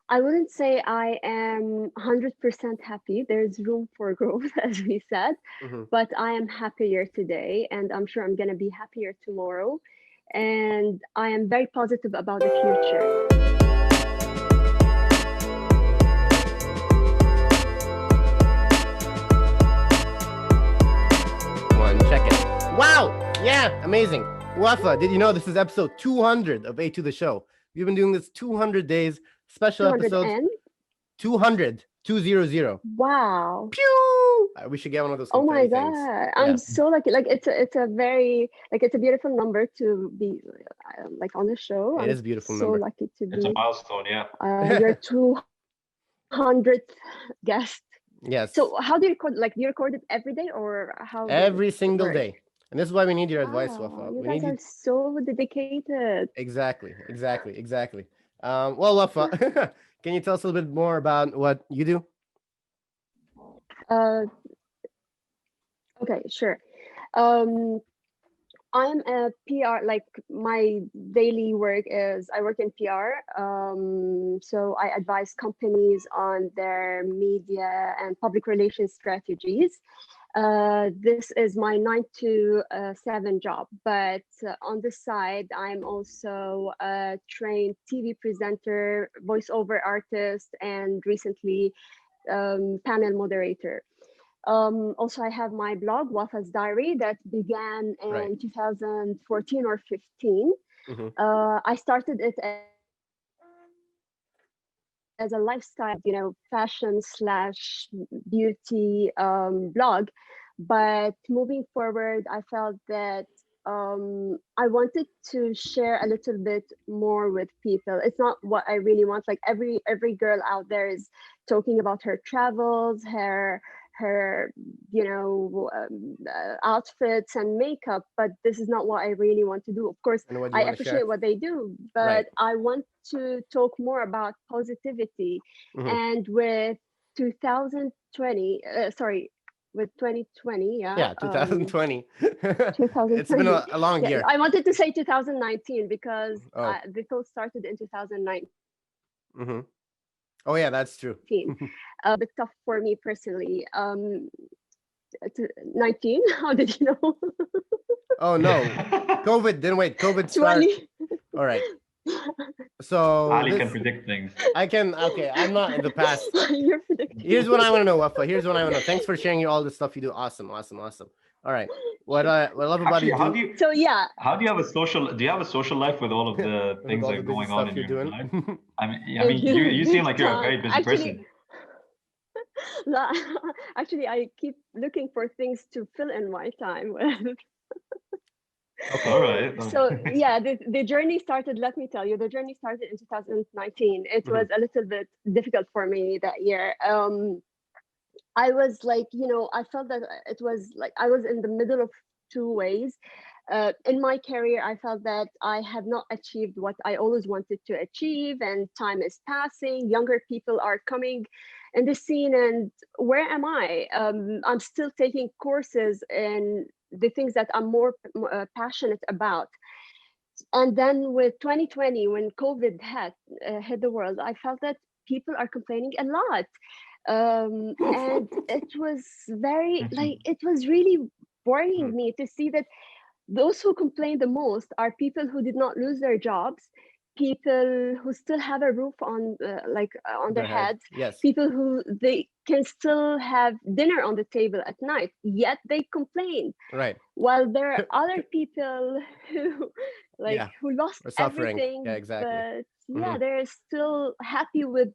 I wouldn't say I am 100% happy. There's room for growth, as we said, Mm-hmm. but I am happier today, and I'm sure I'm going to be happier tomorrow. And I am very positive about the future. One, check it. Wow! Yeah, amazing. Wafa, did you know this is episode 200 of A to the Show? We've been doing this 200 days, special 200 episodes, and 200, 200. wow. Pew! We should get one of those Oh my confetti things. God. I'm Yeah, so lucky. Like it's a very like it's a beautiful number to be like on the show. it I'm is a beautiful so number. lucky to It's a be milestone, yeah. your 200th guest. Yes, So how do you record? Like, do you record it every day, or how does it every single work? day. And this is why we need your advice, Wow, Wafa. you We guys need are you. so dedicated. Exactly. Well, Wafa, can you tell us a little bit more about what you do? Uh, okay, sure. Um, I'm a PR, like my daily work is I work in PR. So I advise companies on their media and public relations strategies. This is my 9 to 7 job, but on the side, I'm also a trained TV presenter, voiceover artist, and recently panel moderator. Also, I have my blog, Wafa's Diary, that began Right. in 2014 or 15. Mm-hmm. I started it as a lifestyle, fashion slash beauty blog. But moving forward, I felt that I wanted to share a little bit more with people. It's not what I really want. Like every girl out there is talking about her travels, her outfits and makeup, but this is not what I really want to do. Of course, And what do you I want to share? appreciate what they do, Right. but I want to talk more about positivity. Mm-hmm. And with 2020, sorry, with 2020, Yeah, 2020. It's been 2020. a long Yeah, year. I wanted to say 2019 because Oh. the thought started in 2019. Mm-hmm. Oh yeah, that's true. A bit tough for me personally. 19, how did you know? Oh no, COVID didn't wait. COVID start. 20. All right. So Ali can this predict things. I can. Okay, I'm not in the past. You're predicting. Here's what I want to know, Wafa. Here's what I want to know. Thanks for sharing all the stuff you do. Awesome. All right. Sure. What I love about Actually, you do So yeah, how do you have a social do you have a social life with all of the with things all that the are busy going on stuff in you're your doing. life? I mean you seem big like you're a time. very busy person. La- actually, I keep looking for things to fill in my time with. Okay. All right. So yeah, the journey started, let me tell you, the journey started in 2019. It Mm-hmm. was a little bit difficult for me that year. I was like, I felt that it was like I was in the middle of two ways. In my career, I felt that I have not achieved what I always wanted to achieve, and time is passing. Younger people are coming in the scene, and where am I? I'm still taking courses in the things that I'm more passionate about. And then with 2020, when COVID hit the world, I felt that people are complaining a lot, and it was very like it was really Mm-hmm. worrying me to see that those who complain the most are people who did not lose their jobs, people who still have a roof on their Their head. heads, Yes. people who they can still have dinner on the table at night, yet they complain. Right. While there are other people who Yeah. who lost We're suffering. Yeah. everything, Exactly. but Mm-hmm. yeah, they're still happy with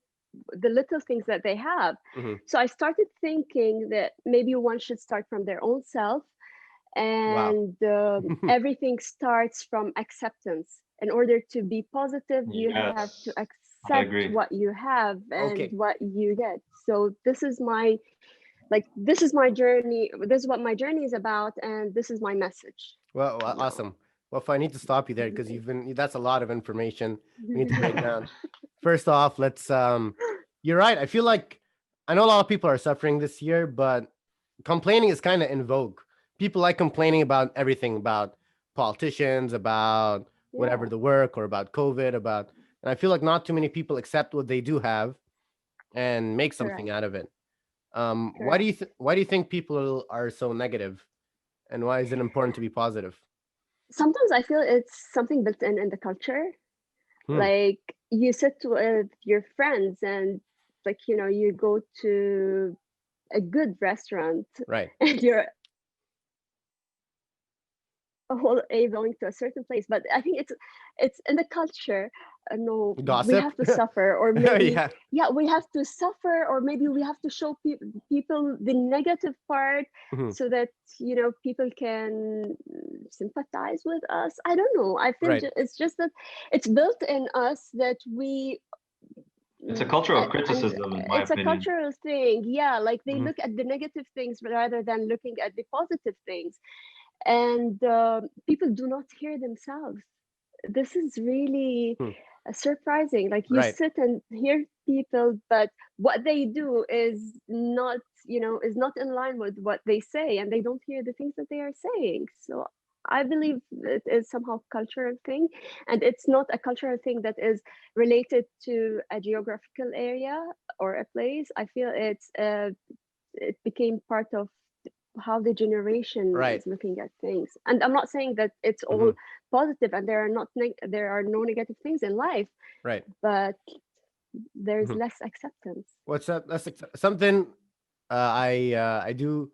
the little things that they have. Mm-hmm. So I started thinking that maybe one should start from their own self, Wow. and everything starts from acceptance. In order to be positive, you have to Yes, I accept agree. what you have and Okay. what you get. So this is my journey. This is what my journey is about, and this is my message. No. Awesome. Well, if I need to stop you there because you've been that's a lot of information we need to break down. First off, let's you're right. I feel like I know a lot of people are suffering this year, but complaining is kind of in vogue. People like complaining about everything, about politicians, about whatever Yeah. the work or about COVID, about and I feel like not too many people accept what they do have and make something Correct. out of it. Correct. Why do you think people are so negative, and why is it important to be positive? Sometimes I feel it's something built in the culture. Hmm. Like you sit with your friends and like you go to a good restaurant Right. and you're a whole a going to a certain place, but I think it's in the culture. No, we Gossip. have to suffer, or maybe Yeah. yeah, we have to suffer, or maybe we have to show people the negative part, Mhm. so that people can sympathize with us. I don't know, I feel Right. it's just that it's built in us that we It's a culture of and criticism, in my it's a opinion. cultural thing, yeah, like they Mhm. look at the negative things rather than looking at the positive things, and people do not hear themselves. This is really Hmm. surprising. Like you Right. sit and hear people, but what they do is not in line with what they say, and they don't hear the things that they are saying. So I believe it is somehow cultural thing, and it's not a cultural thing that is related to a geographical area or a place. I feel it became part of how the generation Right. is looking at things. And I'm not saying that it's all Mhm. positive and there are no negative things in life, Right. but there's Mhm. less acceptance. What's up? Something I do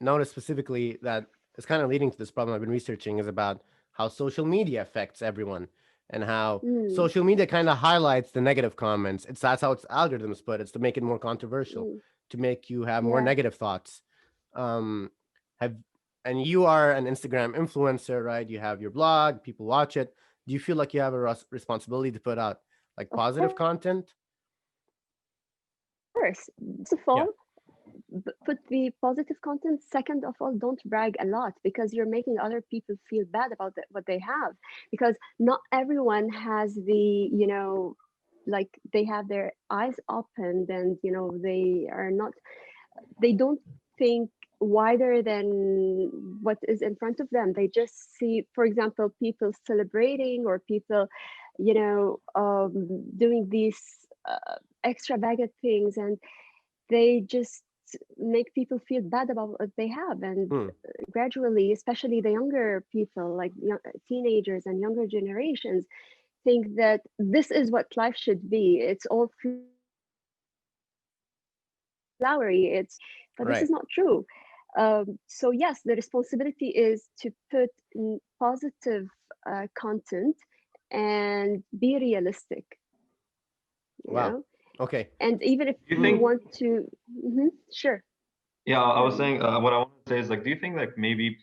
notice specifically that is kind of leading to this problem I've been researching is about how social media affects everyone, and how Mm, social media kind of highlights the negative comments. That's how its algorithms put. It's to make it more controversial, mm, to make you have more yeah, negative thoughts. Um, have and you are an Instagram influencer, right? You have your blog, people watch it. Do you feel like you have a responsibility to put out like of positive content? course. First of Yeah. all, put the positive content. Second of all, don't brag a lot, because you're making other people feel bad about what they have, because not everyone has the like they have their eyes opened, and they don't think wider than what is in front of them. They just see, for example, people celebrating, or people doing these extravagant things, and they just make people feel bad about what they have. And Hmm. gradually, especially the younger people, like teenagers and younger generations, think that this is what life should be. It's all flowery. But this Right. is not true. So yes, the responsibility is to put positive content and be realistic, you Wow. know. Okay. And even if Do you you Hmm. think? want to, mhm, sure, Yeah, I go was ahead. saying what I want to say is like, do you think like maybe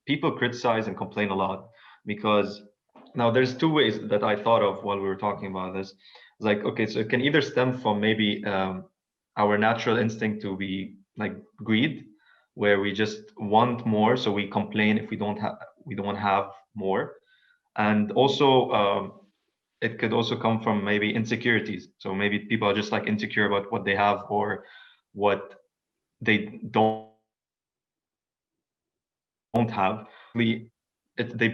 people criticize and complain a lot because now there's two ways that I thought of while we were talking about this. It's like, okay, so it can either stem from maybe our natural instinct to be like greed, where we just want more, so we complain if we don't have more, and also it could also come from maybe insecurities. So maybe people are just like insecure about what they have or what they don't have. They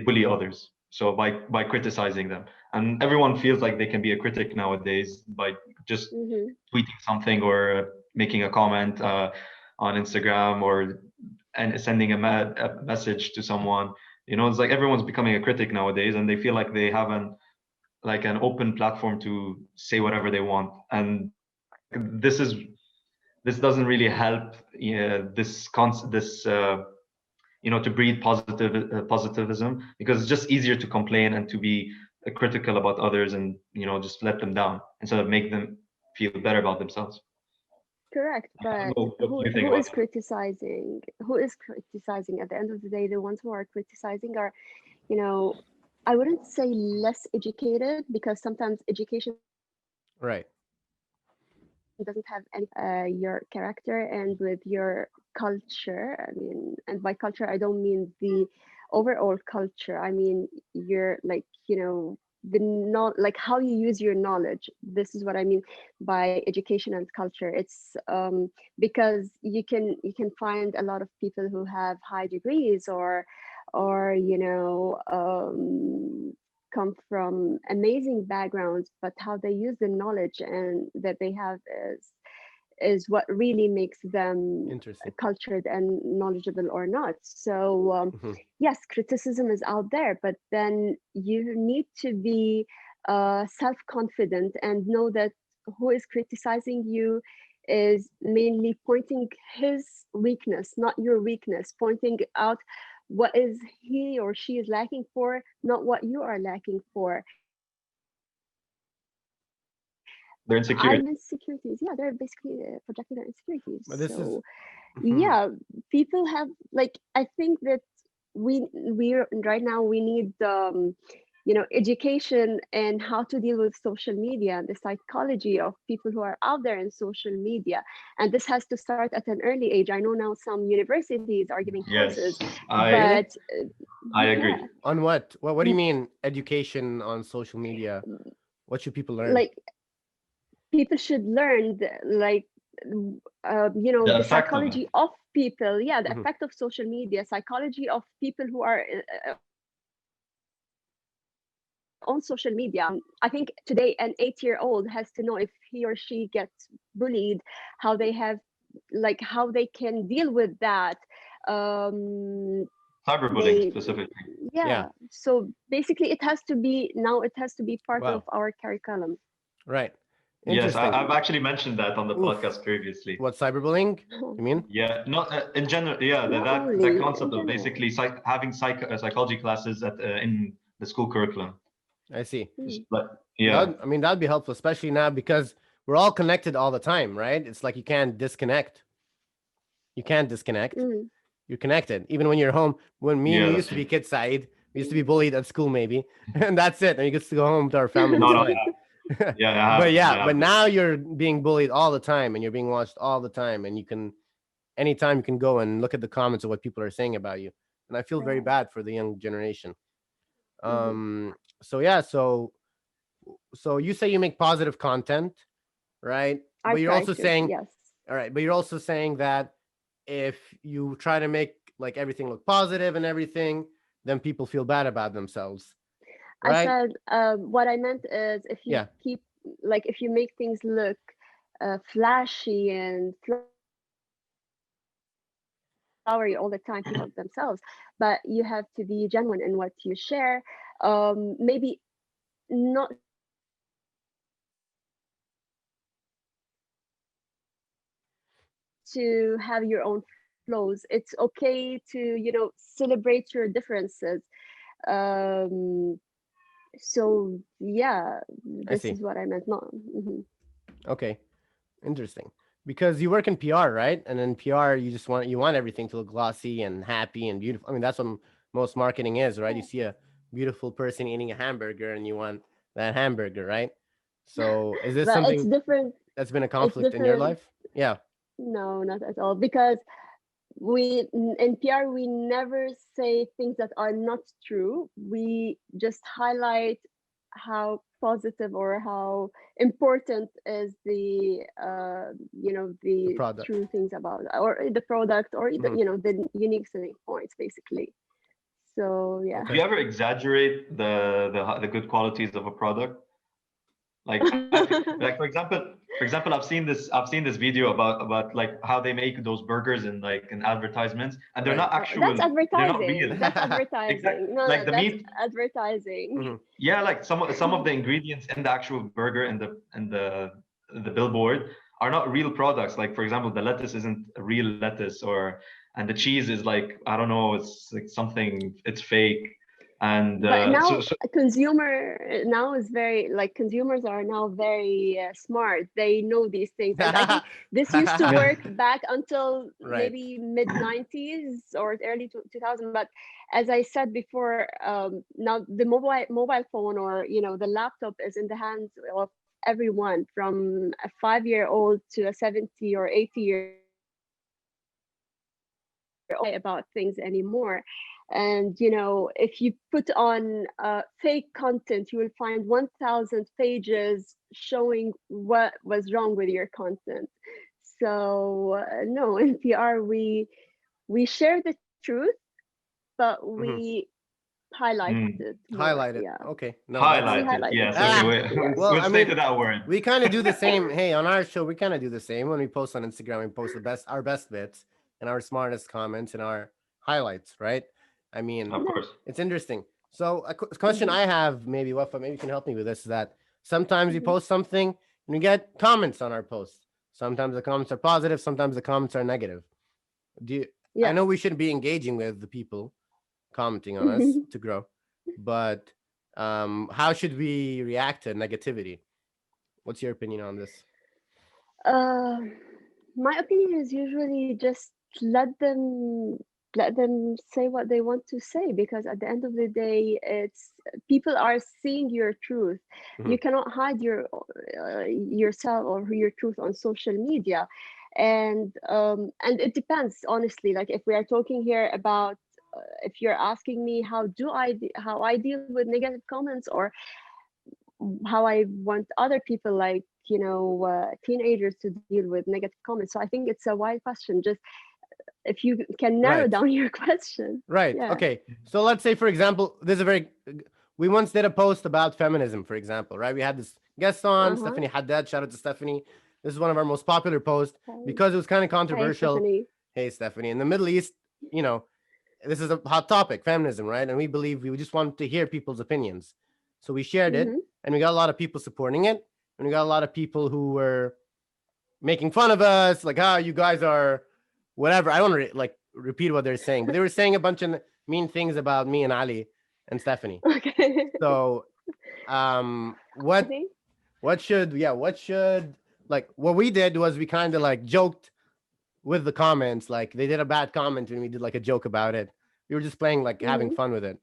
bully others. So by criticizing them, and everyone feels like they can be a critic nowadays by just Mm-hmm. tweeting something or making a comment on Instagram or and sending a message to someone. It's like everyone's becoming a critic nowadays, and they feel like they have an open platform to say whatever they want. And this is this doesn't really help to breed positivism, because it's just easier to complain and to be critical about others and just let them down instead of make them feel better about themselves. Correct, I don't but know, what do who you think who about is that? criticizing? Who is criticizing? At the end of the day, the ones who are criticizing are, you know, I wouldn't say less educated, because sometimes education doesn't have anything to Right. do with your character and with your culture. I mean, and by culture, I don't mean the overall culture. I mean your, like, the not like how you use your knowledge. This is what I mean by education and culture. It's because you can find a lot of people who have high degrees, or come from amazing backgrounds, but how they use the knowledge and that they have is what really makes them Interesting. cultured and knowledgeable or not. So yes, criticism is out there, but then you need to be self-confident and know that who is criticizing you is mainly pointing his weakness, not your weakness, pointing out what is he or she is lacking for, not what you are lacking for. Their I'm insecurity. insecurities. Yeah, they're basically projecting their insecurities. But this is So yeah, people have like, I think that we're right now we need education and how to deal with social media and the psychology of people who are out there in social media, and this has to start at an early age. I know now some universities are giving courses, Yes, really but I agree. yeah, on what do you mean education on social media? What should people learn? like people should learn The the effect of it. psychology of people, yeah, the Mhm. effect of social media, psychology of people who are on social media. I think today an 8-year-old has to know if he or she gets bullied, how they have how they can deal with that. um Cyberbullying they specifically. Yeah, Yeah, so basically it has to be part of wow, our curriculum. right, Yes, interesting. I've actually mentioned that on the Oof, podcast previously. what cyberbullying? You mean? Yeah, not in general. Yeah, Not that only in concept of general. basically having psychology classes in the school curriculum. I see. Just Mm. like yeah, I mean, that'd be helpful, especially now because we're all connected all the time, right? It's like you can't disconnect. You can't disconnect. Mm. You're connected, even when you're home. When me and yeah, you that's used to true. be kids, Saeed, we used to be bullied at school, maybe, and that's it. And you get to go home to our family, and No, it's no, fine. yeah, I But have, yeah, I but have. now you're being bullied all the time, and you're being watched all the time, and you can anytime you can go and look at the comments of what people are saying about you. And I feel very Right. bad for the young generation. Hmm. So yeah, so you say you make positive content, right? I But you're try also to, saying, yes. all right, but you're also saying that if you try to make like everything look positive and everything, then people feel bad about themselves, I right? said, what I meant is if you Yeah, keep, if you make things look flashy and flowery all the time, people themselves, but you have to be genuine in what you share. Maybe not to have your own flows. It's okay to, celebrate your differences. Um, so yeah, I this see. is what I meant. Not. Okay, interesting. Because you work in PR, right? And in PR, you want everything to look glossy and happy and beautiful. I mean, that's what most marketing is, right? You see a beautiful person eating a hamburger, and you want that hamburger, right? So, is this But it's something different. that's been a It's conflict in your different. life? Yeah. No, not at all. Because we in PR we never say things that are not true. We just highlight how positive or how important is the The the product. true things about or the product or Mhm. the unique selling points basically. So yeah. Do Okay. you ever exaggerate the good qualities of a product? Like for example, I've seen this video about like how they make those burgers in like in advertisements, and they're Right. not That's they're not advertising. real. That's Exactly. advertising. No, Like no, the that's meat, advertising. Mhm. yeah, like some of the ingredients in the actual burger and the billboard are not real products. Like for example, the lettuce isn't a real lettuce, or and the cheese is like I don't know, it's like something, it's fake, and But now so a consumer now is very consumers are now very smart. They know these things, and I think this used to yeah. work back until Right. maybe mid 90s or early 2000. But as I said before, now the mobile phone or the laptop is in the hands of everyone from a 5-year-old to a 70 or 80-year about things anymore. And if you put on fake content, you will find 1,000 pages showing what was wrong with your content. So no, in PR we share the truth, but Mhm. we highlighted more. Highlight it. Yeah. Okay. No, Highlight We it. highlighted Yes. it. Okay. Yeah. Well, We'll I stay mean, to that word. we kind of do the same. Hey, on our show, we kind of do the same. When we post on Instagram, we post our best bits and our smartest comments and our highlights, right? I mean, Of Yeah. course. it's interesting. So a question I have, maybe Wafa, maybe you can help me with this, is that sometimes we Mhm. post something and we get comments on our posts. Sometimes the comments are positive, sometimes the comments are negative. Do you, I Yes. know we shouldn't be engaging with the people commenting on us to grow, but how should we react to negativity? What's your opinion on this? Uh, my opinion is usually just let them let them say what they want to say, because at the end of the day, it's people are seeing your truth. Mhm. You cannot hide yourself or your truth on social media, and it depends, honestly. Like, if we are talking here about if you're asking me how I deal with negative comments, or how I want other people, like, teenagers, to deal with negative comments. So I think it's a wide question. Just if you can narrow Right. down your question. Right. Yeah. Okay. So let's say, for example, there's a very. We once did a post about feminism, for example, right? We had this guest on, Uh-huh. Stephanie Haddad. Shout out to Stephanie. This is one of our most popular posts Hey, because it was kind of hey, controversial. Stephanie. Hey, Stephanie. In the Middle East, you know, this is a hot topic, feminism, right? And we believe we just want to hear people's opinions. So we shared it, Mm-hmm. and we got a lot of people supporting it, and we got a lot of people who were making fun of us, like, "Ah, you guys are whatever." I don't like repeat what they're saying, but they were saying a bunch of mean things about me and Ali and Stephanie. Okay. So, I think. what should, like, what we did was we kind of like joked with the comments. Like, they did a bad comment and we did like a joke about it. We were just playing, like, having Mm-hmm. fun with it.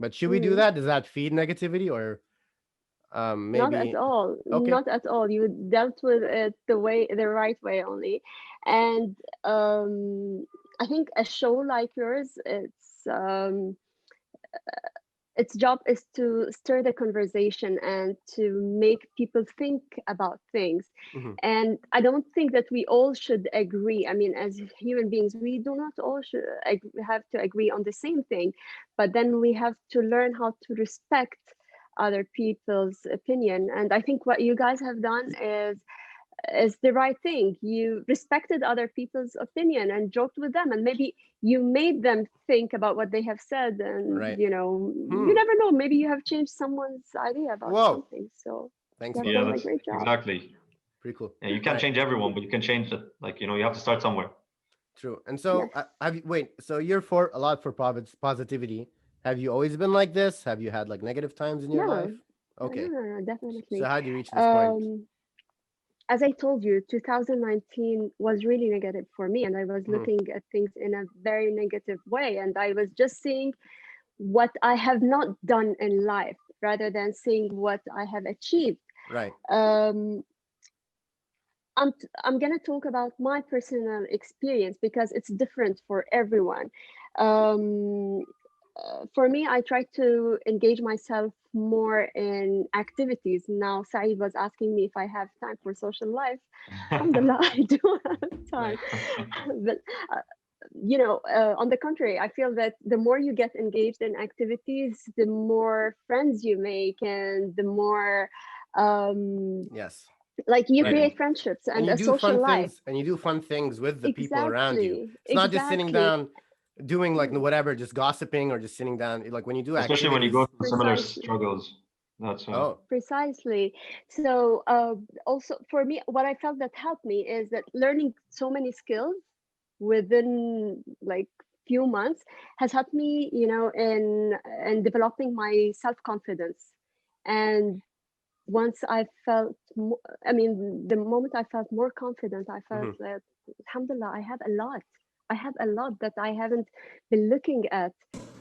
But should we do Mm-hmm. that? Does that feed negativity, or Not at maybe? all. Okay. Not at all. You dealt with it the right way only, and I think a show like yours, its job is to stir the conversation and to make people think about things. Mhm. And I don't think that we all should agree. I mean, as human beings, we do not all have to agree on the same thing, but then we have to learn how to respect other people's opinion. And I think what you guys have done is the right thing. You respected other people's opinion and joked with them, and maybe you made them think about what they have said. And Right. you never know. Maybe you have changed someone's idea about Whoa. something. So Thanks, you have Yeah, done Wafa. a that's great job. exactly. Pretty cool. Yeah, you can't Right. change everyone, but you can change it. Like, you have to start somewhere. True. And Yes. so, have you wait? So you're for a lot for positivity. Have you always been like this? Have you had like negative times in your life? No. Okay. No, So definitely. how do you reach this point? Um, as I told you, 2019 was really negative for me, and I was Mhm. looking at things in a very negative way, and I was just seeing what I have not done in life rather than seeing what I have achieved. Right. Um, I'm gonna talk about my personal experience because it's different for everyone. Um, for me, I try to engage myself more in activities. Now, Saeed was asking me if I have time for social life. Alhamdulillah, I do have time. But on the contrary, I feel that the more you get engaged in activities, the more friends you make, and the more Yes. like you Right. create friendships And and you a do social fun life. things, and you do fun things with the people around you. Exactly, It's not just sitting exactly. down doing like Mm, whatever, just gossiping or just sitting down. Like when you do Especially when you go activities. through similar precisely, struggles. That's Oh, precisely. So also for me, what I felt that helped me is that learning so many skills within like few months has helped me, in developing my self-confidence. And once I felt I mean, the moment I felt more confident, I felt mhm. that, alhamdulillah, I have a lot that I haven't been looking at.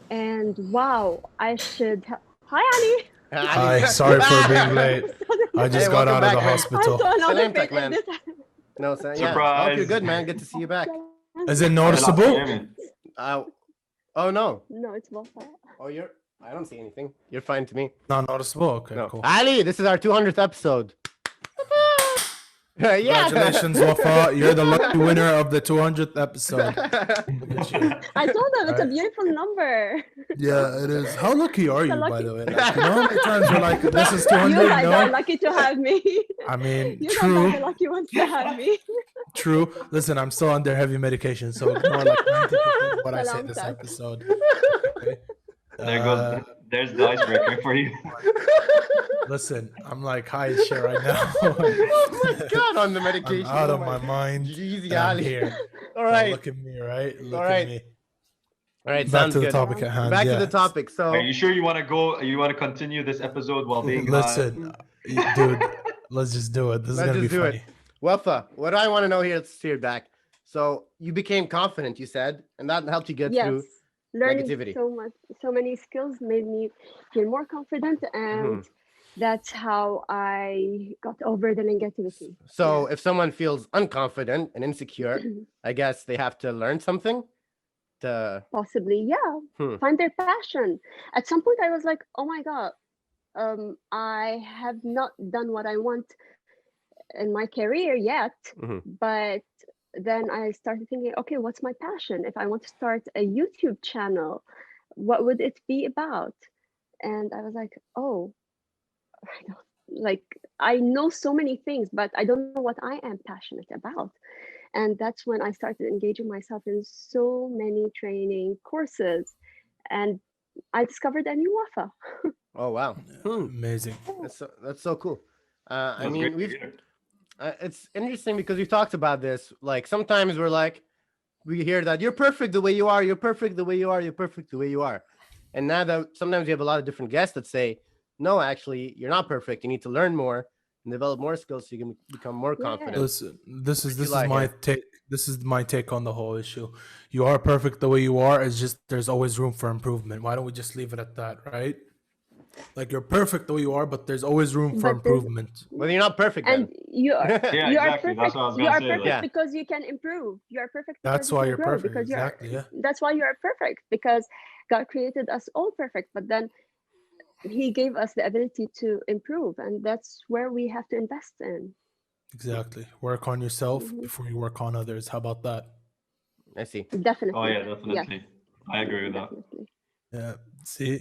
And wow, I should hi, Ali. Ali. Hi, sorry for being late. I Hey, just got welcome out of back, the man. I hospital. saw another Salam face tak, man. this. No, so, yeah. I hope you're surprise. good, man. Good to see you back. Is it Hey, last noticeable? game. Uh, oh no. No, it's Wafa. Oh, I don't see anything. You're fine to me. Not noticeable? Okay, No. cool. Ali, this is our 200th episode. Yeah. Congratulations, Wafa. You're the lucky winner of the 200th episode. I told them it's a Right. beautiful number. Yeah, it is. How lucky are It's a you, by lucky. the way? Like, you know how many times you're like, this is You 200? guys are No. lucky to have me. I mean, You guys are the true, lucky ones to have me. true. Listen, I'm still under heavy medication, so ignore like 90% of what I say Salam this tak. episode. Okay? There's the icebreaker for you. Listen, I'm like high as shit right now. Oh my God, on the I'm medication. out Oh of my mind. Jeez, and I'm Ali. here. All So right. look at me, right? Look All at right. me. All right. Back Sounds to the good. topic at hand. Back yeah. to the topic. So Are you sure you want to go? You want to continue this episode while being Listen, dude, let's just do it. This is let's gonna be just do funny. it. Wafa, what I want to know here, let's steer back. So you became confident, you said, and that helped you get Yes. through. Learning negativity. so many skills made me feel more confident, and that's how I got over the negativity. So if someone feels unconfident and insecure, I guess they have to learn something to Possibly, yeah. Find their passion. At some point, I was like, oh my God, I have not done what I want in my career yet. But then I started thinking, okay, what's my passion? If I want to start a YouTube channel, what would it be about? And I was like, oh, I know so many things, but I don't know what I am passionate about. And that's when I started engaging myself in so many training courses, and I discovered a new Wafa. Oh wow. Amazing. That's so cool. I That's mean, great to hear. it's interesting because we've talked about this. Like sometimes we hear that you're perfect the way you are, you're perfect the way you are, you're perfect the way you are. And now that sometimes we have a lot of different guests that say, no, actually, you're not perfect. You need to learn more and develop more skills so you can become more confident. Listen, this is like my it? take. This is my take on the whole issue. You are perfect the way you are. It's just there's always room for improvement. Why don't we just leave it at that, right? Like you're perfect the way you are, but there's always room for But there's- improvement. Well, you're not perfect And then. you are Yeah, you are exactly. perfect. That's what I was You gonna are say. perfect Yeah. because you can improve. You are perfect. Because That's you why can you're grow, perfect. Because Exactly. you're. Yeah. That's why you are perfect, because God created us all perfect, but then He gave us the ability to improve, and that's where we have to invest in. Exactly. Work on yourself before you work on others. How about that? I see. Definitely. Oh yeah, Yes, definitely. I agree with that. definitely. Yeah. See,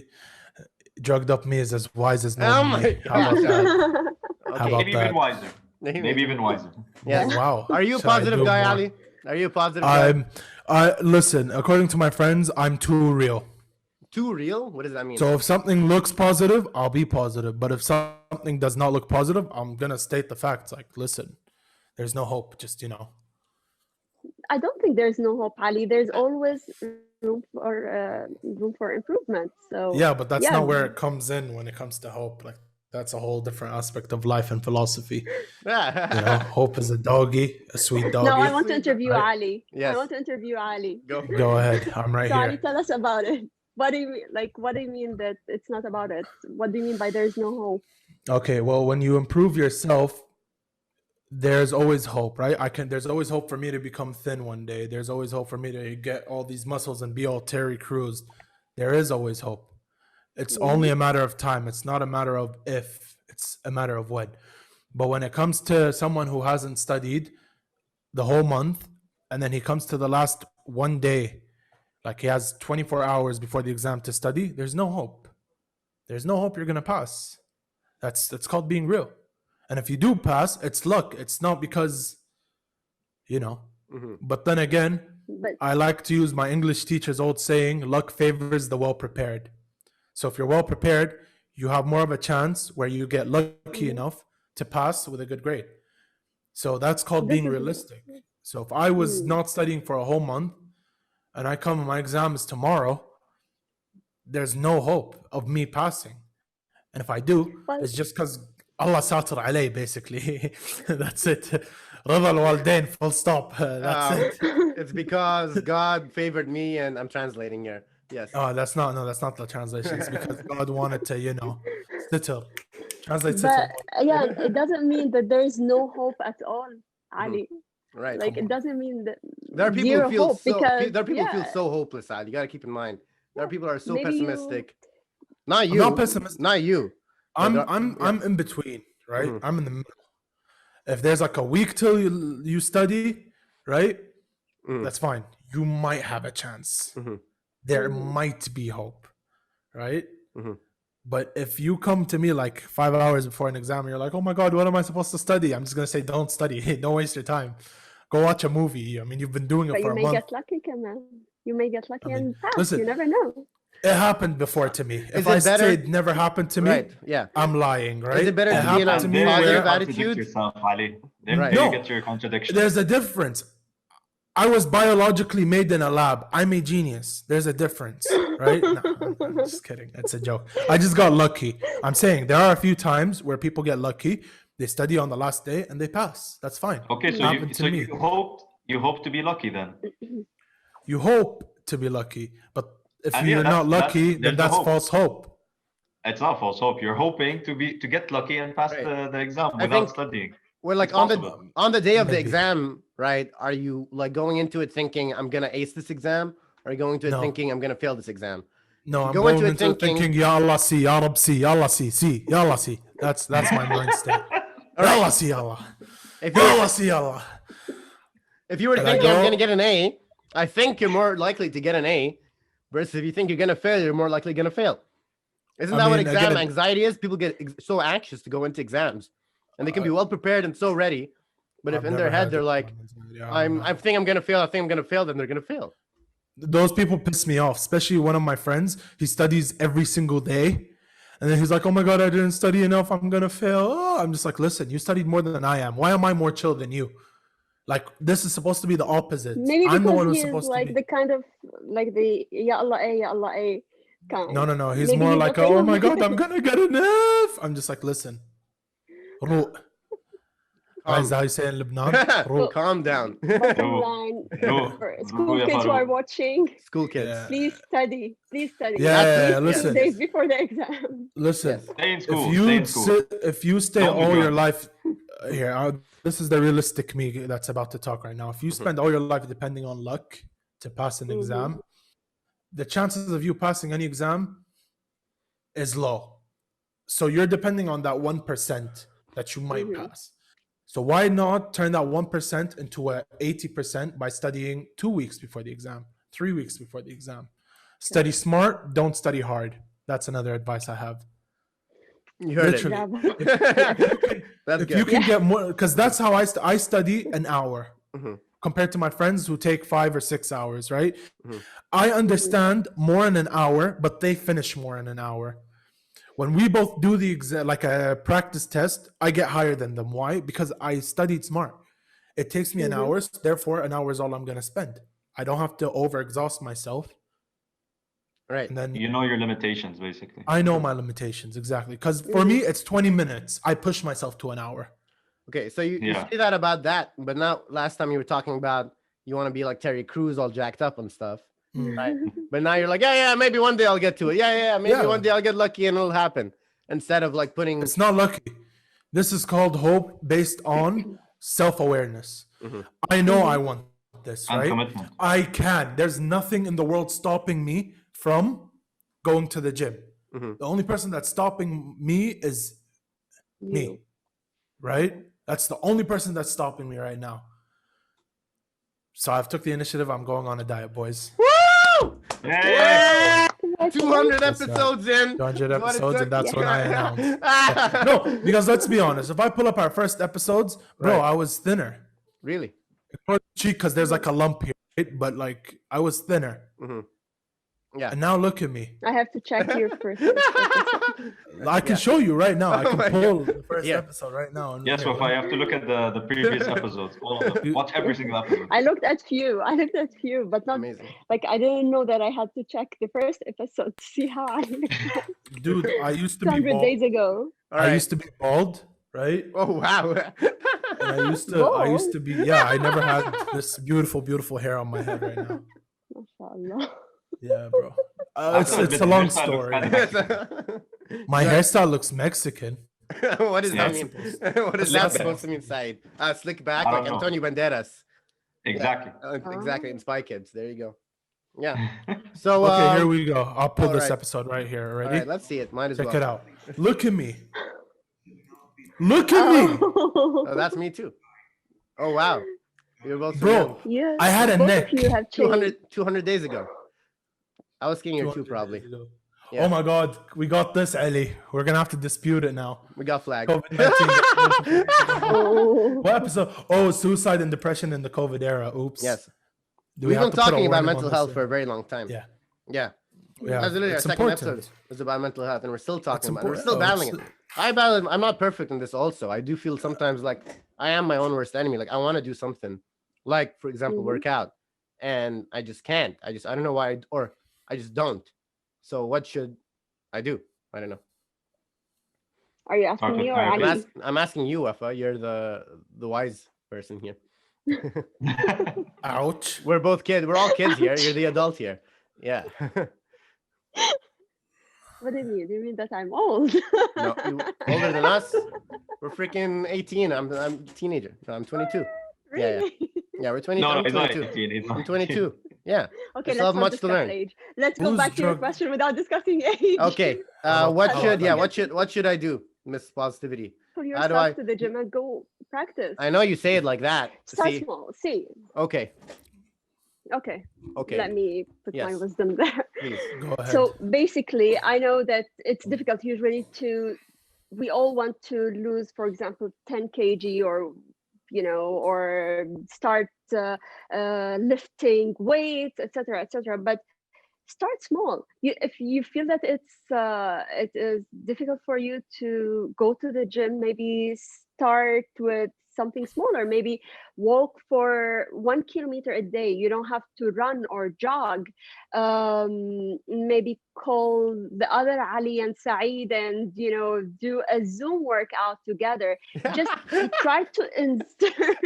drugged up me is as wise as no Oh me. my How about gosh. that? Okay. How about Maybe even that? wiser. Maybe even wiser. Yes. Wow. Are you a Should I positive do guy, more? Ali? Are you a positive guy? Listen, according to my friends, I'm too real. Too real? What does that mean? So if something looks positive, I'll be positive. But if something does not look positive, I'm gonna state the facts. Like, listen, there's no hope. Just I don't think there's no hope, Ali. There's always room for improvement. So yeah, but that's yeah. not where it comes in when it comes to hope. Like that's a whole different aspect of life and philosophy. Hope is a doggy, a sweet doggy. No, I want to Sweet interview right? Ali. Yes. I want to interview Ali. Go for Go it. ahead. I'm right So Ali, here. tell us about it. What do you mean? What do you mean that it's not about it? What do you mean by there's no hope? Okay, well, when you improve yourself, there's always hope, right? There's always hope for me to become thin one day. There's always hope for me to get all these muscles and be all Terry Crews. There is always hope. It's only a matter of time. It's not a matter of if, it's a matter of when. But when it comes to someone who hasn't studied the whole month, and then he comes to the last one day, like he has 24 hours before the exam to study, there's no hope. There's no hope you're going to pass. That's called being real. And if you do pass, it's luck. It's not because, But then again, I like to use my English teacher's old saying, luck favors the well-prepared. So if you're well-prepared, you have more of a chance where you get lucky enough to pass with a good grade. So that's called being realistic. So if I was not studying for a whole month and I come and my exam is tomorrow, there's no hope of me passing. And if I do, it's just because Allah satar alay, basically. That's it. Rida al-walidain, full stop. That's it. It's because God favored me, and I'm translating here. Yes. Oh, that's not the translation. It's because God wanted to, sitter. Translate But sitter. yeah, it doesn't mean that there is no hope at all, Ali. Right. Like it doesn't mean that There are people zero who feel hope so. because There are people who yeah, feel so hopeless, Ali. You got to keep in mind. There are people who are so Maybe you- pessimistic. Not you. I'm not pessimistic. Not you. I'm in between, right? I'm in the middle. If there's like a week till you study, right? Mm. That's fine. You might have a chance. Mhm. There Mhm. might be hope, right? Mhm. But if you come to me like 5 hours before an exam, you're like, oh my God, what am I supposed to study? I'm just going to say, don't study. Don't waste your time. Go watch a movie. I mean, you've been doing it But for you a may month. get lucky, Kamal. You may get lucky I mean, and pass. listen, You never know. it happened before to me. If Is I it better? say it never happened to me, Right. Yeah. I'm lying, right? Is it better to be in happened a to And me there you positive where contradict attitude? yourself, Ali. There, Right. there you No. get your contradiction. there's a difference. I was biologically made in a lab. I'm a genius. There's a difference, right? No, I'm just kidding. It's a joke. I just got lucky. I'm saying there are a few times where people get lucky. They study on the last day and they pass. That's fine. Okay, so Happened you to so me. you hope to be lucky then. You hope to be lucky, but if And yeah, you're not lucky, then there's the that's hope. false hope. It's not false hope. You're hoping to get lucky and pass Right. the exam I without think- studying. Well, like It's possible. on the day of the Maybe. exam, right? Are you like going into it thinking I'm gonna ace this exam? Or are you going into it No. thinking I'm gonna fail this exam? No, I'm go going into into it it thinking, Ya Allah, see, Ya Rab, see, Ya Allah, see, Ya Allah, see. That's my mind state. All Ya right. Allah, see, Allah. If Ya you Allah, see, Allah. if you were And I thinking I'm go- gonna get an A, I think you're more likely to get an A. Versus if you think you're gonna fail, you're more likely gonna fail. Isn't I that what mean, exam again- anxiety is? People get so anxious to go into exams, and they can be well prepared and so ready. But if I've in never their head had they're it. like, Yeah, I don't know. I think I'm gonna fail. I think I'm gonna fail. Then they're gonna fail. Those people piss me off, especially one of my friends. He studies every single day. And then he's like, oh my God, I didn't study enough. I'm going to fail. Oh, I'm just like, listen, you studied more than I am. Why am I more chill than you? Like, this is supposed to be the opposite. Maybe I'm the one because who's he is supposed like to be. the kind of like the Ya Allah, kind. No. He's Maybe more he's like, okay oh my with God, it. I'm going to get an F. I'm just like, listen. Ruh. Is that how you say in Lebanon? Ruh. Calm down. Bottom No. line, No. for No, school Ya kids who are Farouk. watching, School kids. Yeah. please study. Please study. Yeah, At least listen. 2 days before the exam. Listen. Yes. Stay in school. If Stay you in school. if you stay Don't be all your good. life this is the realistic me that's about to talk right now. If you spend all your life depending on luck to pass an exam, the chances of you passing any exam is low. So you're depending on that 1% that you might pass. So why not turn that 1% into a 80% by studying 2 weeks before the exam, 3 weeks before the exam? Study smart, don't study hard. That's another advice I have. You heard Literally. it. That's If good. you can get more, because that's how I study an hour Mhm. compared to my friends who take 5 or 6 hours, right? I understand more in an hour, but they finish more in an hour. When we both do the exam, like a practice test, I get higher than them. Why? Because I studied smart. It takes me an hour, so therefore an hour is all I'm going to spend. I don't have to overexhaust myself. Right. And then You know your limitations, basically. I know my limitations, exactly. Because for me, it's 20 minutes. I push myself to an hour. Okay, so you Yeah. say that about that, but now last time you were talking about you want to be like Terry Crews, all jacked up and stuff, right? But now you're like, yeah, maybe one day I'll get to it. Yeah, maybe Yeah. one day I'll get lucky and it'll happen. Instead of like putting, It's not lucky. This is called hope based on self-awareness. I know I want this, And right? commitment. I can. There's nothing in the world stopping me from going to the gym. The only person that's stopping me is me, right? That's the only person that's stopping me right now. So I've took the initiative. I'm going on a diet, boys. woo! Yeah. 200 That's right. episodes in. 200 What it episodes, took. and that's when I announced. Ah! No, because let's be honest. If I pull up our first episodes, bro, Right. I was thinner. Really? Cheek, because there's like a lump here, right? But like I was thinner. Yeah. And now look at me. I have to check your first episode. I can show you right now. I Oh can my pull God. the first Yeah. episode right now. and- Yes, Wafa, I have to look at the previous episodes, all of them. Watch every single episode. I looked at few, but not Amazing. like I didn't know that I had to check the first episode to see how I looked Dude, I used to be 200 bald. days ago. All I right. used to be bald, right? Oh wow. And I used to be, yeah, I never had this beautiful hair on my head right now. MashaAllah. Yeah, bro. It's After a long this hairstyle looks story. kinda My hairstyle looks Mexican. What does that Yeah. mean? What is Slick that back. supposed to mean, Saeed? Slick back, I like don't know. Antonio Banderas. Exactly. Exactly, in Spy Kids. There you go. Yeah. So Okay, here we go. I'll pull all this right. episode right here. all Ready? right, let's see it. Might as Check well. it out. Look at me. Look at me, Oh, that's me too. Oh wow, you're both so bro. young. Yeah, I had a both neck. of you have changed. 200 days ago. I was skinnier too, 200 probably. days ago. Yeah. Oh my God, we got this, Ali. We're gonna have to dispute it now. We got flagged. COVID-19. Oh. What episode? Oh, suicide and depression in the COVID era. Oops. Yes. Do we We've have been to put a talking about warning on mental this? health for a very long time. Yeah. Yeah. Yeah. That's literally our It's second important. episode. It's about mental health, and we're still talking about it. We're important. still Oh, battling it. it's- I battle. I'm not perfect in this. Also, I do feel sometimes like I am my own worst enemy. Like I want to do something, like for example, Mhm. work out, and I just can't. I don't know why, or I just don't. So what should I do? I don't know. Are you asking me or I Ali? I'm asking you, Wafa. You're the wise person here. Ouch. We're both kids. We're all kids here. You're the adult here. Yeah. What do you mean? Do you mean that I'm old? No, you older than us. We're freaking 18. I'm a teenager. No, I'm 22. Yeah, yeah. Really? Yeah, we're 22. No, I'm he's not 22. 18. He's not I'm 22. Yeah. Okay, still let's have not much to discuss learn. age. Let's go Who's back to your drug- question without discussing age. Okay. Oh, What oh, should okay. what should I do, Miss Positivity? Pull How do yourself I- to the gym and go practice. I know you say it like that. Start See? small. See. Okay. Okay. Okay. Let me put my Yes. wisdom there. Please. Go ahead. So basically, I know that it's difficult usually we all want to lose, for example, 10 kg or, or start lifting weights, etc., etc. But start small. If you feel that it is difficult for you to go to the gym, maybe start with something smaller. Maybe walk for 1 kilometer a day. You don't have to run or jog. Maybe call the other Ali and Saeed and do a Zoom workout together. Just try to insert.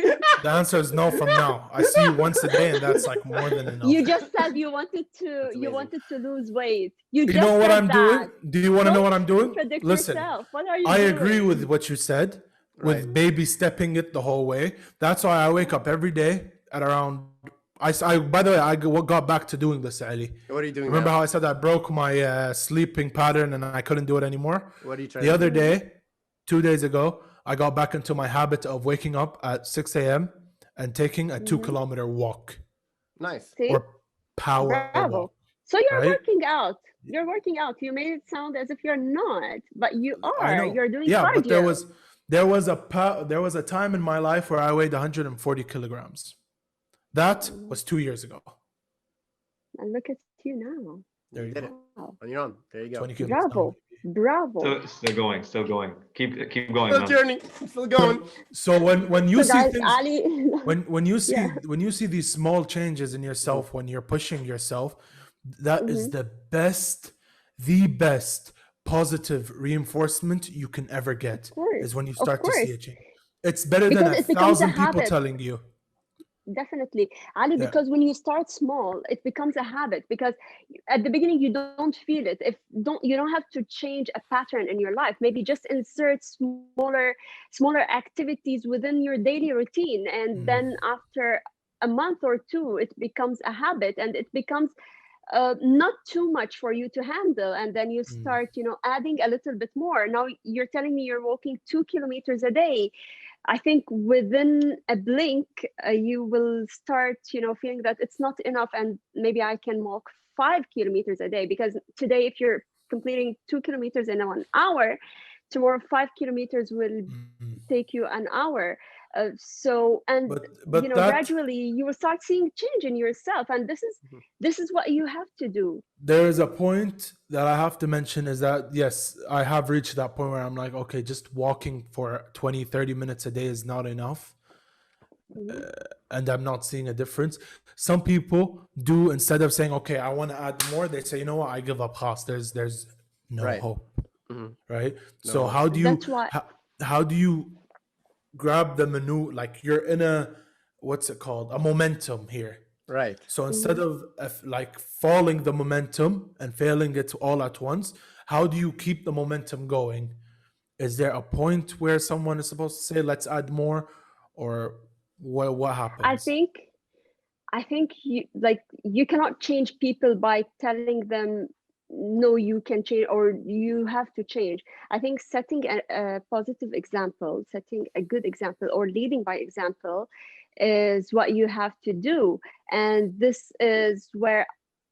The answer is no from now. I see you once a day, and that's like more than enough. You just said you wanted to amazing. lose weight. You You just know what said I'm that. doing? Do you want to know Don't what I'm doing? contradict Listen, yourself. What are you I doing? agree with what you said, with Right. baby stepping it the whole way. That's why I wake up every day at around. By the way, I got back to doing this, Ali. What are you doing Remember now? how I said I broke my sleeping pattern and I couldn't do it anymore? What are you trying The to other do? day, 2 days ago, I got back into my habit of waking up at 6 a.m. and taking a 2-kilometer walk Nice. See? or power Bravo. walk. So you're right? working out. You're working out. You made it sound as if you're not, but you I are. know. You're doing Yeah, cardio. but there was a time in my life where I weighed 140 kilograms. That was 2 years ago. And look at you now. There you Did go. it. Wow. On your own. There you go. 20 kilos Bravo. down. Bravo. Still going, still going. Keep going, Still man. journey. Still going. So when you So see guys, things, Ali, when you see Yeah. when you see these small changes in yourself, when you're pushing yourself, that is the best positive reinforcement you can ever get. course, Is when you of start to see course. a change. It's better Because than it becomes a 1,000 people habit. telling you. Definitely, Ali, Yeah. because when you start small, it becomes a habit. Because at the beginning you don't feel it. You don't have to change a pattern in your life. Maybe just insert smaller activities within your daily routine, and then after a month or two, it becomes a habit, and it becomes not too much for you to handle. And then you start, adding a little bit more. Now you're telling me you're walking 2 kilometers a day. I think within a blink, you will start, feeling that it's not enough, and maybe I can walk 5 kilometers a day. Because today, if you're completing 2 kilometers in 1 hour, tomorrow 5 kilometers will take you an hour. But that, gradually you will start seeing change in yourself, and this is what you have to do. there is a point that I have to mention is that, yes, I have reached that point where I'm like, okay, just walking for 20-30 minutes a day is not enough. And I'm not seeing a difference. Some people do, instead of saying, okay, I want to add more, they say, you know what, I give up. There's no Right. hope. Mhm. Right? No So hope. how do you That's why- how do you grab the menu? Like you're in a, what's it called? A momentum here. Right. So instead of like falling the momentum and failing it all at once, how do you keep the momentum going? Is there a point where someone is supposed to say, let's add more, or what happens? I think you cannot change people by telling them no, you can change or you have to change. I think setting a positive example, setting a good example, or leading by example is what you have to do. And this is where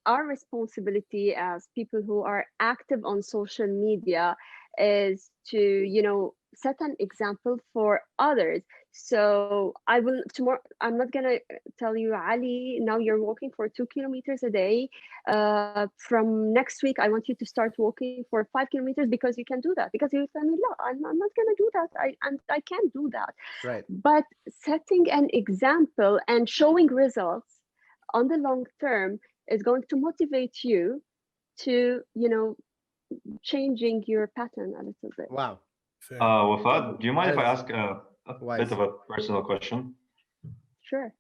our responsibility as people who are active on social media is to, set an example for others. So I will tomorrow, I'm not gonna tell you, Ali, now you're walking for 2 kilometers a day. From next week, I want you to start walking for 5 kilometers because you can do that. Because you tell me, no, I'm not gonna do that. I can't do that. Right. But setting an example and showing results on the long term is going to motivate you to, changing your pattern a little bit. Wow. Fair. Wafa, do you mind if I That is ask a wise. bit of a personal question? Sure.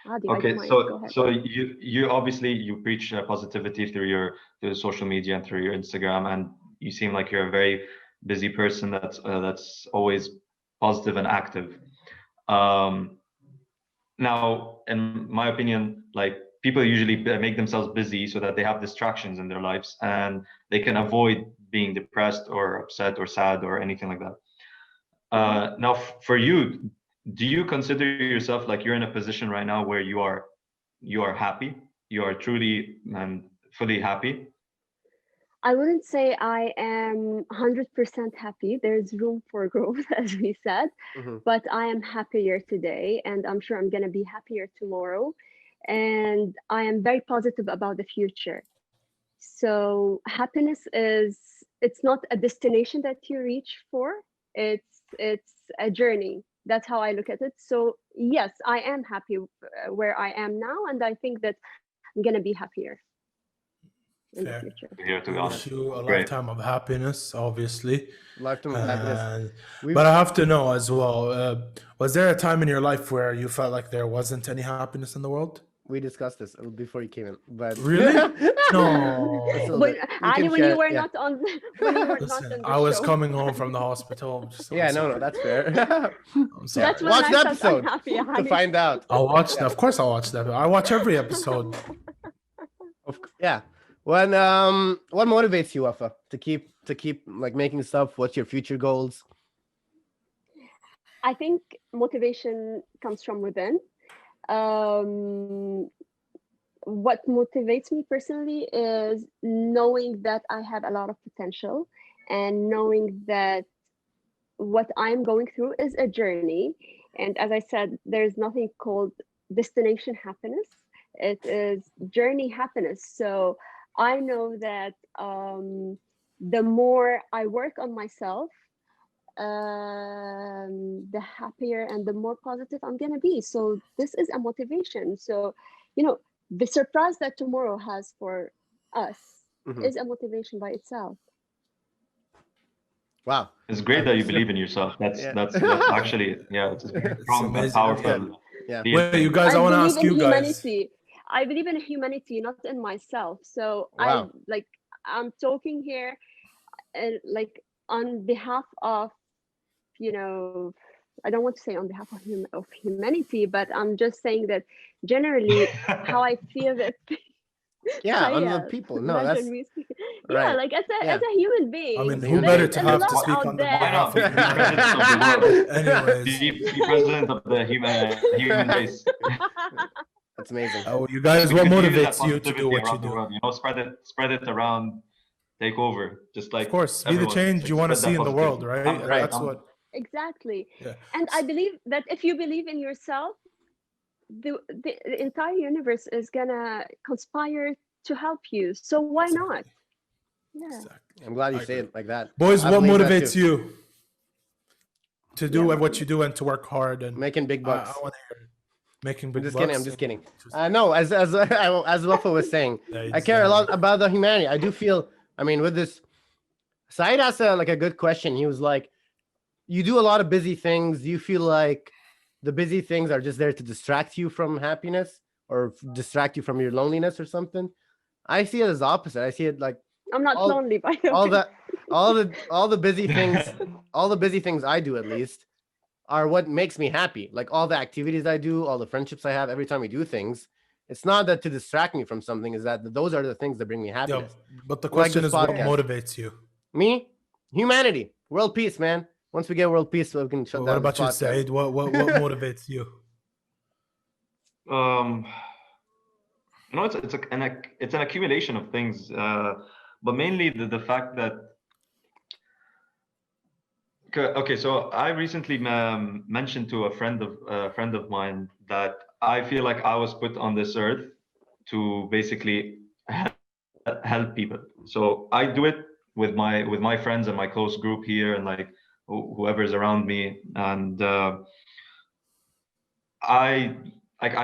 Adi, I Okay, don't mind. Go ahead. so you obviously you preach positivity through social media and through your Instagram, and you seem like you're a very busy person that's always positive and active. Now, in my opinion, like people usually make themselves busy so that they have distractions in their lives and they can avoid being depressed or upset or sad or anything like that. Now, for you, do you consider yourself like you're in a position right now where you are happy, you are truly and fully happy? I wouldn't say I am 100% happy. There's room for growth, as we said, but I am happier today, and I'm sure I'm going to be happier tomorrow. And I am very positive about the future. So happiness it's not a destination that you reach for. It's a journey. That's how I look at it. So yes, I am happy where I am now, and I think that I'm going to be happier in the Fair. future. Here, to be We honest. wish you a Great. lifetime of happiness, obviously. Lifetime of happiness. But I have to know as well, was there a time in your life where you felt like there wasn't any happiness in the world? We discussed this before you came in, but Really? No. When, Ali, when you were yeah. not on, when you were not Listen, on the I was show. coming home from the hospital. I'm Yeah, sorry. no, that's fair. I'm sorry. That's when Watch I the felt episode unhappy, to Ali. find out. I'll watch. Of course, I'll watch that. I watch every episode. Yeah. What motivates you, Wafa, to keep like making stuff? What's your future goals? I think motivation comes from within. What motivates me personally is knowing that I have a lot of potential and knowing that what I'm going through is a journey. And as I said, there's nothing called destination happiness. It is journey happiness. So I know that the more I work on myself, the happier and the more positive I'm gonna be. So this is a motivation. So, the surprise that tomorrow has for us is a motivation by itself. Wow. It's great that you believe in yourself. That's actually it's strong and amazing. powerful. Yeah. Wait, you guys, I want to believe ask in you guys. humanity. I believe in humanity, not in myself. So Wow. I'm talking here like on behalf of, I don't want to say on behalf of humanity, but I'm just saying that generally how I feel that Yeah, on the people. No, that's yeah, right. like as a human being. I mean, who better to there's a have to lot speak out on the there. behalf Be of president of humanity? the world. Anyways, Be president of the human race. That's amazing. oh, you guys, We what could use that motivates you to do positivity what you around the do? world. Spread it around, take over. Just like Of course, be the everyone. change you want to Spread see that in the world, positivity. right? Right. That's what. Exactly. Yeah. And I believe that if you believe in yourself, the entire universe is gonna conspire to help you. So why not? Yeah. Exactly. I'm glad you I say agree. it like that. Boys, I what believe that motivates too. you to do Yeah. what you do and to work hard and Making big I bucks. want to hear it. Making I'm big just bucks. kidding. I'm just kidding. No, as Wafa was saying, I care a Exactly. lot about the humanity. I do feel. I mean, with this, Saeed asked a good question. He was like, "You do a lot of busy things. Do you feel like the busy things are just there to distract you from happiness or distract you from your loneliness or something?" I see it as the opposite. I see it like I'm not lonely, by the all way. all the busy things, all the busy things I do at least are what makes me happy. Like all the activities I do, all the friendships I have, every time we do things It's not that to distract me from something, is that those are the things that bring me Yeah, happiness. but the Like question this is, what podcast. motivates you? Me, humanity, world peace, man. Once we get world peace, we can shut What down this about you, podcast. Saeed? What motivates you? It's an accumulation of things, but mainly the fact that. Okay, so I recently mentioned to a friend of mine that I feel like I was put on this earth to basically help people. So I do it with my friends and my close group here, and like whoever's around me, and I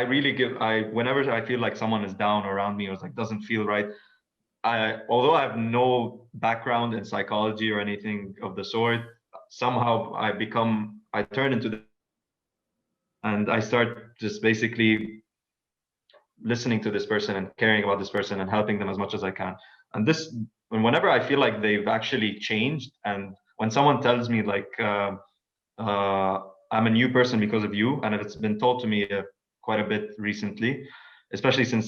I really whenever I feel like someone is down around me or like doesn't feel right, although I have no background in psychology or anything of the sort, somehow I turn into the, and I start just basically listening to this person and caring about this person and helping them as much as I can. And whenever I feel like they've actually changed, and when someone tells me like I'm a new person because of you, and it's been told to me quite a bit recently, especially since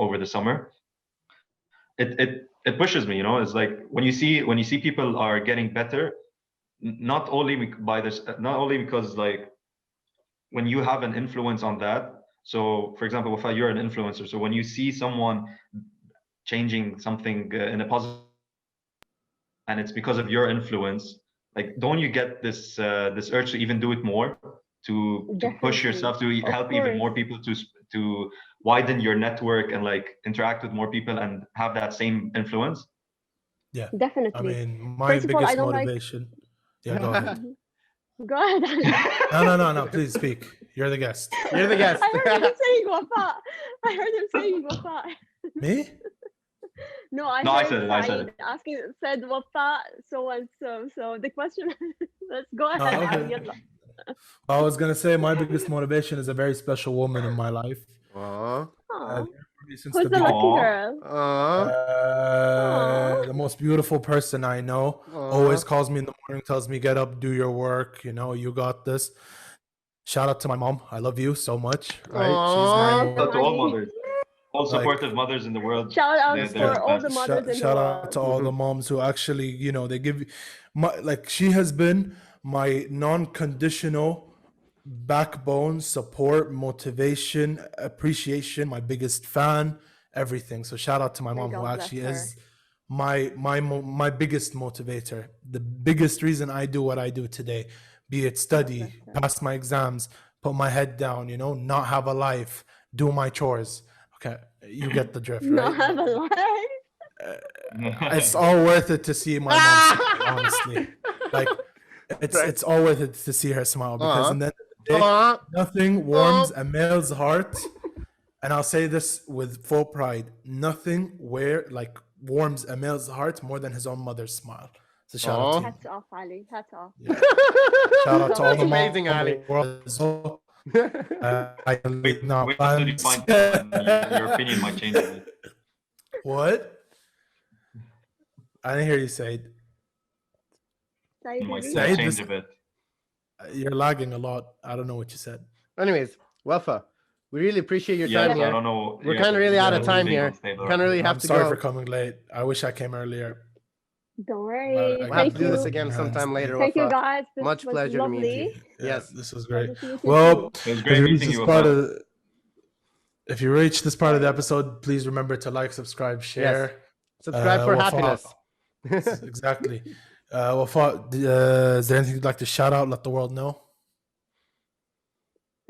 over the summer, it pushes me. It's like when you see people are getting better, not only because like when you have an influence on that. So for example, Wafa, you're an influencer, so when you see someone changing something in a positive, and it's because of your influence, like don't you get this urge to even do it more, to push yourself, to help even more people, to widen your network and like interact with more people and have that same influence? Yeah, Definitely. I mean, my First of all, I biggest don't motivation. Yeah, go ahead. Go ahead. No. Please speak. You're the guest. You're the guest. I heard him saying Wafa. I heard him saying Wafa. Me? No, I No, I heard said it. I said Saeed it. said Wafa so and so. So the question, let's go ahead. Okay. Yalla. I was gonna say my biggest motivation is a very special woman in my life. Aww. Aw. Since Who's the the lucky Aw. girl? Aww. the most beautiful person I know. Aw. Always calls me in the morning, tells me, get up, do your work, you got this. Shout out to my mom. I love you so much, right? She's my Aw. Shout out to all mothers, all Like- supportive mothers in the world. Shout out They're for the all best. the mothers in the shout out world. to all the moms who actually, they give she has been my non-conditional backbone, support, motivation, appreciation, my biggest fan, everything. So shout out to my mom, God who bless actually her. is my biggest motivator, the biggest reason I do what I do today, be it study, bless her. pass my exams, put my head down, not have a life, do my chores. Okay, you get the drift, right? Not have a life. It's all worth it to see my mom smile, honestly. Like it's all worth it to see her smile, because in the end of the day, nothing warms a male's heart, and I'll say this with full pride, nothing warms a male's heart more than his own mother's smile. So shout out to you. Hats off, Ali. Hats off. Shout out to all That's the amazing, moms in Ali. the world as well. I can Wait now till you find your opinion might change a bit. What? I didn't hear you say it. Saeed, It might maybe? Saeed, change a bit. You're lagging a lot. I don't know what you said. Anyways, Wafa, we really appreciate your Yeah, time I here. don't know. We're kind of really out of yeah, time being here. unstable. Kind of really have I'm to sorry go. for coming late. I wish I came earlier. Don't worry. We'll We'll have Thank to do this you. again sometime later, Thank you, Wafa. guys. This Much was pleasure to meet lovely. you. Yeah, Yes. this was Pleasure great. to meet you Well, too. It was if great you reach meeting this you. part Wafa. of if you reach this part of the episode, please remember to like, subscribe, share. Subscribe for Wafa. happiness. Exactly. Wafa, is there anything you'd like to shout out, let the world know?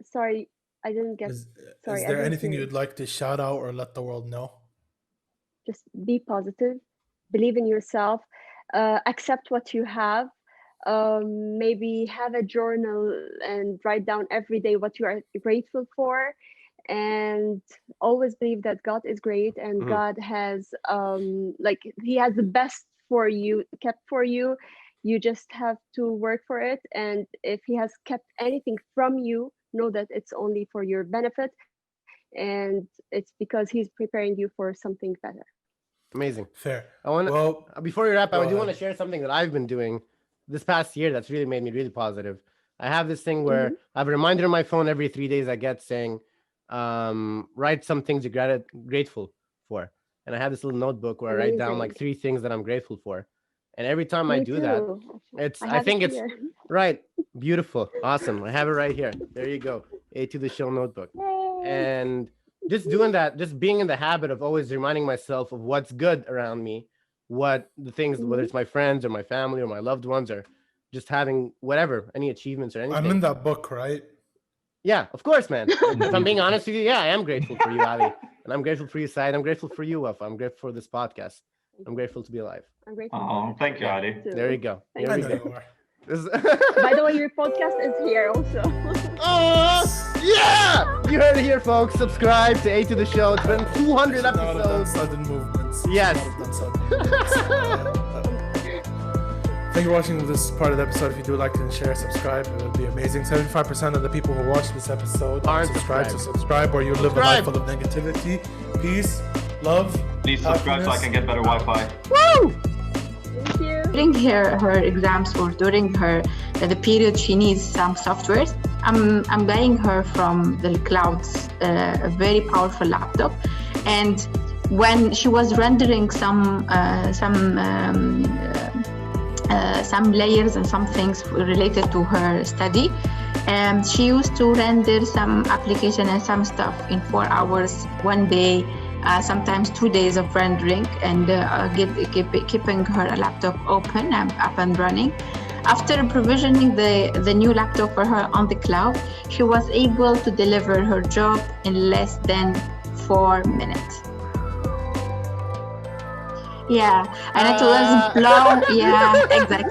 Sorry, I didn't get. Is Sorry, I there didn't anything hear. you'd like to shout out or let the world know? Just be positive, believe in yourself, accept what you have. Maybe have a journal and write down every day what you are grateful for, and always believe that God is great and Mhm. God has He has the best for you, kept for you. You just have to work for it, and if He has kept anything from you, know that it's only for your benefit, and it's because He's preparing you for something better. Amazing. Fair. I want Well, before we wrap, I go do want to ahead. share something that I've been doing this past year that's really made me really positive. I have this thing where I have a reminder on my phone every 3 days I get saying, write some things you're grateful for. And I have this little notebook where I write down like Amazing. 3 things that I'm grateful for. And every time I Me do that, too. it's I I have it think it's here. right. Beautiful. Awesome. I have it right here. There you go. A to the show notebook. Yay. And just doing that, just being in the habit of always reminding myself of what's good around me, what the things, whether it's my friends or my family or my loved ones, or just having whatever, any achievements or anything. I'm in that book, right? Yeah, of course, man. If I'm being honest with you, yeah, I am grateful for you, Ali. And I'm grateful for you, Saeed. I'm grateful for you, Wafa. I'm grateful for this podcast. I'm grateful to be alive. I'm grateful. Oh, thank you, Ali. too. There you go. Thank There I we know go. you are. By the way, your podcast is here also. Oh, yeah! You heard it here, folks. Subscribe to A to the Show. It's been 200 Not have done episodes. sudden movements. Yes. Not have done sudden movements. Thank you for watching this part of the episode. If you do like it and share, subscribe, it would be amazing. 75% of the people who watch this episode Aren't subscribed, so subscribed. subscribe or you live a life full of negativity. Peace, love. Please subscribe so I can get better Wi-Fi. Woo! Thank you. During her exams or during the period she needs some softwares, I'm buying her from the clouds a very powerful laptop, and when she was rendering some layers and some things related to her study, she used to render some application and some stuff in 4 hours one day, sometimes 2 days of rendering, and keeping her laptop open and up and running. After provisioning the new laptop for her on the cloud, she was able to deliver her job in less than 4 minutes. Yeah, and it was blown. Yeah, exactly.